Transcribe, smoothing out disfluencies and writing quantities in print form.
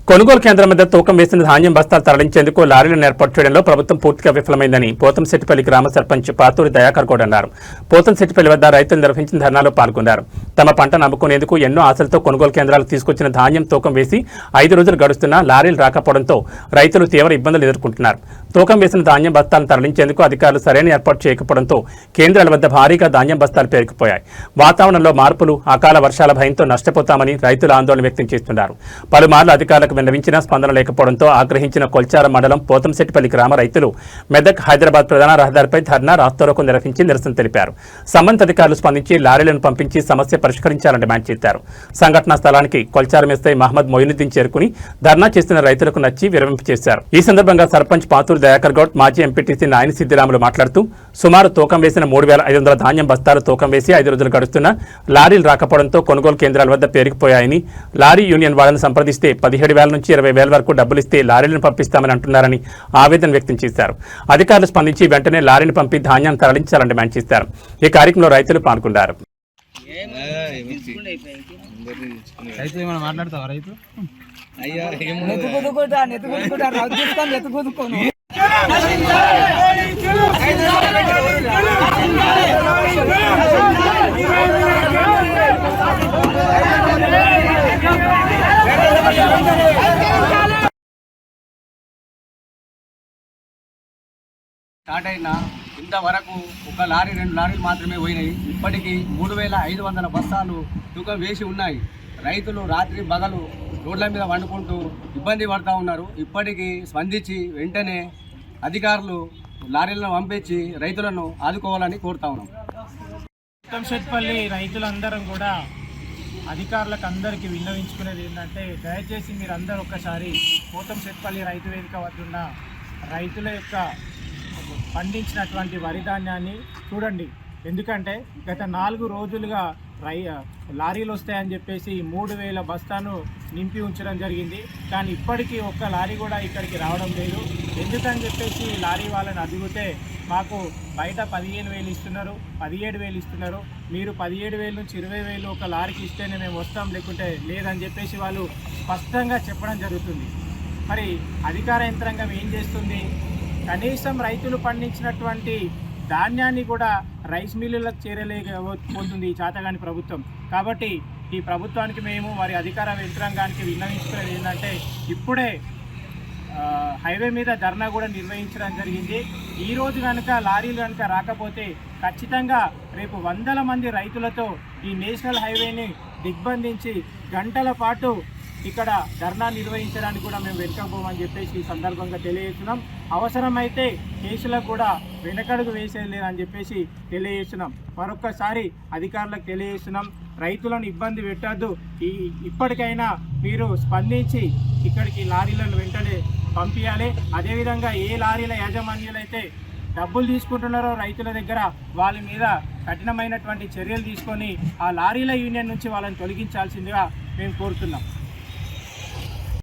కొనుగోలు కేంద్రం మీద తూకం వేసిన ధాన్యం బస్తాలు తరలించేందుకు లారీలను ఏర్పాటు చేయడంలో ప్రభుత్వం పూర్తిగా విఫలమైందని పోతంశెట్టిపల్లి గ్రామ సర్పంచ్ పాతూరి దయాకర్ గౌడ్ అన్నారు. పోతంశెట్టిపల్లి వద్ద రైతులు నిర్వహించిన ధర్నాలో పాల్గొన్నారు. తమ పంటను అమ్ముకునేందుకు ఎన్నో ఆశలతో కొనుగోలు కేంద్రాలకు తీసుకొచ్చిన ధాన్యం తూకం వేసి 5 రోజులు గడుస్తున్నా లారీలు రాకపోవడంతో రైతులు తీవ్ర ఇబ్బందులు ఎదుర్కొంటున్నారు. తూకం వేసిన ధాన్యం బస్తాలను తరలించేందుకు అధికారులు సరైన ఏర్పాటు చేయకపోవడంతో కేంద్రాల వద్ద భారీగా ధాన్యం బస్తాలు పేరుకుపోయాయి. వాతావరణంలో మార్పులు, అకాల వర్షాల భయంతో నష్టపోతామని రైతులు ఆందోళన వ్యక్తం చేస్తున్నారు. పలుమార్లు అధికారులకు విన్నవించినా స్పందన లేకపోవడంతో ఆగ్రహించిన కొల్చారం మండలం పోతంశెట్టిపల్లి గ్రామ రైతులు మెదక్ హైదరాబాద్ ప్రధాన రహదారిపై ధర్నా రాస్తారోకో నిర్వహించి నిరసన తెలిపారు. సంబంధిత అధికారులు స్పందించి లారీలను పంపించి సమస్య పరిష్కరించాలని డిమాండ్ చేశారు. సంఘటనా స్థలానికి కొల్చారం ఎస్ఐ మహమ్మద్ మొయినుద్దీన్ చేరుకుని ధర్నా చేస్తున్న రైతులకు నచ్చి విరమింపు చేశారు. ఈ సందర్భంగా సర్పంచ్ పాతూరి దయాకర్ గౌడ్, మాజీ ఎంపీటీసీ నాయని సిద్దిరాములు మాట్లాడుతూ సుమారు తూకం వేసిన 3500 ధాన్యం బస్తాలు తూకం వేసి 5 రోజులు గడుస్తున్నా లారీలు రాకపోవడంతో కొనుగోలు కేంద్రాల వద్ద పేరుకుపోయాయని, లారీ యూనియన్ వాళ్ళని సంప్రదిస్తే 17,000 నుంచి 20,000 వరకు డబ్బులు ఇస్తే లారీలను పంపిస్తామని అంటున్నారని ఆవేదన వ్యక్తం చేశారు. అధికారులు స్పందించి వెంటనే లారీని పంపి ధాన్యాన్ని తరలించాలని డిమాండ్ చేశారు. ఈ కార్యక్రమంలో రైతులు పాల్గొన్నారు. స్టార్ట్ అయినా ఇంతవరకు ఒక లారీ 2 లారీలు మాత్రమే పోయినాయి. ఇప్పటికీ 3,500 బస్తాలు తూకం వేసి ఉన్నాయి. రైతులు రాత్రి పగలు రోడ్ల మీద వండుకుంటూ ఇబ్బంది పడుతూ ఉన్నారు. ఇప్పటికీ స్పందించి వెంటనే అధికారులు లారీలను పంపించి రైతులను ఆదుకోవాలని కోరుతా ఉన్నాం. పోతంశెట్టిపల్లి రైతులందరం కూడా అధికారులకు అందరికీ విన్నవించుకునేది ఏంటంటే, దయచేసి మీరందరూ ఒక్కసారి పోతంశెట్టిపల్లి రైతు వేదిక వద్దున్న రైతుల యొక్క పండించినటువంటి వరి ధాన్యాన్ని చూడండి. ఎందుకంటే గత 4 రోజులుగా లారీలు వస్తాయని చెప్పేసి 3,000 బస్తాను నింపి ఉంచడం జరిగింది. కానీ ఇప్పటికీ ఒక్క లారీ కూడా ఇక్కడికి రావడం లేదు. ఎందుకని చెప్పేసి లారీ వాళ్ళని అడిగితే మాకు బయట 15,000 ఇస్తున్నారు, 17,000 ఇస్తున్నారు, మీరు 17,000 నుంచి 20,000 ఒక లారీకి ఇస్తేనే మేము వస్తాం, లేకుంటే లేదని చెప్పేసి వాళ్ళు స్పష్టంగా చెప్పడం జరుగుతుంది. మరి అధికార యంత్రాంగం ఏం చేస్తుంది? కనీసం రైతులు పండించినటువంటి ధాన్యాన్ని కూడా రైస్ మిల్లులకు చేరలేకపోతుంది ఈ చాతగాని ప్రభుత్వం. కాబట్టి ఈ ప్రభుత్వానికి మేము వారి అధికార యంత్రాంగానికి విన్నవించుకునేది ఏంటంటే, ఇప్పుడే హైవే మీద ధర్నా కూడా నిర్వహించడం జరిగింది. ఈరోజు కనుక లారీలు కనుక రాకపోతే ఖచ్చితంగా రేపు 100 మంది రైతులతో ఈ నేషనల్ హైవేని దిగ్బంధించి గంటల పాటు ఇక్కడ ధర్నా నిర్వహించడానికి కూడా మేము వెనుకపోమని చెప్పేసి ఈ సందర్భంగా తెలియజేస్తున్నాం. అవసరమైతే కేసులకు కూడా వెనకడుగు వేసేది లేదని చెప్పేసి తెలియజేస్తున్నాం. మరొక్కసారి అధికారులకు తెలియజేస్తున్నాం, రైతులను ఇబ్బంది పెట్టద్దు. ఇప్పటికైనా మీరు స్పందించి ఇక్కడికి లారీలను వెంటనే పంపించాలి. అదేవిధంగా ఏ లారీల యాజమాన్యాలైతే డబ్బులు తీసుకుంటున్నారో రైతుల దగ్గర, వాళ్ళ మీద కఠినమైనటువంటి చర్యలు తీసుకొని ఆ లారీల యూనియన్ నుంచి వాళ్ళని తొలగించాల్సిందిగా మేము కోరుతున్నాం.